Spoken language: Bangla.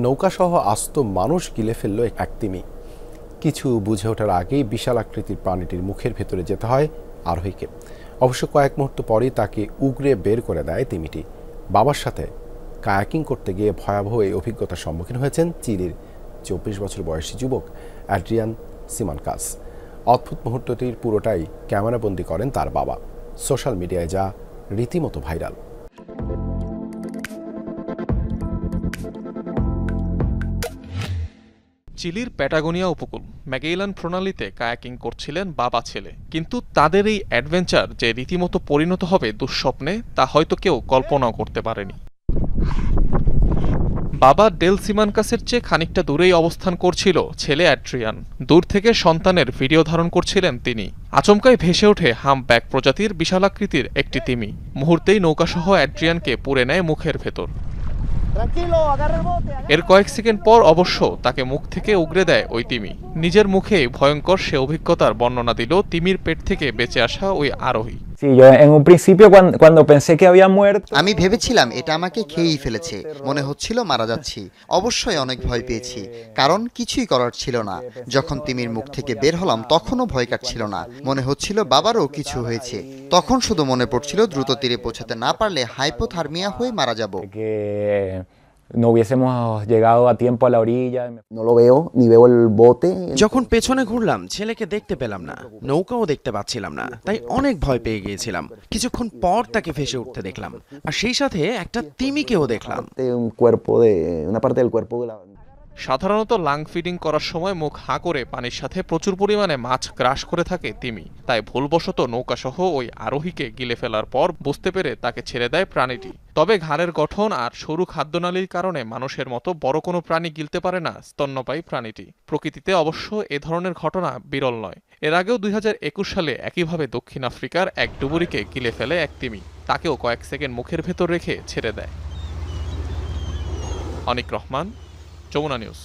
নৌকাসহ আস্ত মানুষ গিলে ফেলল এক তিমি। কিছু বুঝে ওঠার আগেই বিশাল আকৃতির প্রাণীটির মুখের ভেতরে যেতে হয় আরোহীকে। অবশ্য কয়েক মুহূর্ত পরেই তাকে উগরে বের করে দেয় তিমিটি। বাবার সাথে কায়াকিং করতে গিয়ে ভয়াবহ এই অভিজ্ঞতার সম্মুখীন হয়েছেন চিলির 24 বছর বয়সী যুবক অ্যাড্রিয়ান সিমানকাস। অদ্ভুত মুহূর্তটির পুরোটাই ক্যামেরাবন্দি করেন তার বাবা। সোশ্যাল মিডিয়ায় যা রীতিমতো ভাইরাল। চিলির প্যাটাগোনিয়া উপকূল ম্যাগেইলান প্রণালীতে কায়াকিং করছিলেন বাবা ছেলে, কিন্তু তাদের এই অ্যাডভেঞ্চার যে রীতিমতো পরিণত হবে দুঃস্বপ্নে তা হয়তো কেউ কল্পনাও করতে পারেনি। বাবা ডেল সিমানকাসের চেয়ে খানিকটা দূরেই অবস্থান করছিল ছেলে অ্যাড্রিয়ান। দূর থেকে সন্তানের ভিডিও ধারণ করছিলেন তিনি। আচমকাই ভেসে ওঠে হাম্পব্যাক প্রজাতির বিশালাকৃতির একটি তিমি। মুহূর্তেই নৌকাসহ অ্যাড্রিয়ানকে পুড়ে নেয় মুখের ভেতর। এর কয়েক সেকেন্ড পর অবশ্য তাকে মুখ থেকে উগরে দেয় ওই তিমি। নিজের মুখে ভয়ঙ্কর সে অভিজ্ঞতার বর্ণনা দিল তিমির পেট থেকে বেঁচে আসা ওই আরোহী। আমি ভেবেছিলাম এটা আমাকে খেয়েই ফেলেছে, মনে হচ্ছিল মারা যাচ্ছি। অবশ্যই অনেক ভয় পেয়েছি, কারণ কিছুই করার ছিল না। যখন তিমির মুখ থেকে বের হলাম তখনও ভয় কাটছিল না, মনে হচ্ছিল বাবারও কিছু হয়েছে। তখন শুধু মনে পড়ছিল দ্রুত তীরে পৌঁছাতে না পারলে হাইপোথার্মিয়া হয়ে মারা যাব। No hubiésemos llegado a tiempo a la orilla. No lo veo, ni veo el bote. যখন পেছনে ঘুরলাম ছেলেকে দেখতে পেলাম না, নৌকাও দেখতে পাচ্ছিলাম না, তাই অনেক ভয় পেয়ে গিয়েছিলাম। কিছুক্ষণ পর তাকে ভেসে উঠতে দেখলাম, আর সেই সাথে একটা তিমিকেও দেখলাম। Una parte del cuerpo de la সাধারণত লাং ফিডিং করার সময় মুখ হাঁ করে পানির সাথে প্রচুর পরিমাণে মাছ গ্রাস করে থাকে তিমি। তাই ভুলবশত নৌকাসহ ওই আরোহীকে গিলে ফেলার পর বুঝতে পেরে তাকে ছেড়ে দেয় প্রাণীটি। তবে ঘাড়ের গঠন আর সরু খাদ্যনালীর কারণে মানুষের মতো বড় কোনো প্রাণী গিলতে পারে না স্তন্যপায়ী প্রাণীটি। প্রকৃতিতে অবশ্য এ ধরনের ঘটনা বিরল নয়। এর আগেও 2021 সালে একইভাবে দক্ষিণ আফ্রিকার এক ডুবুরিকে গিলে ফেলে এক তিমি। তাকেও কয়েক সেকেন্ড মুখের ভেতর রেখে ছেড়ে দেয়। অনিক রহমান, যমুনা নিউজ।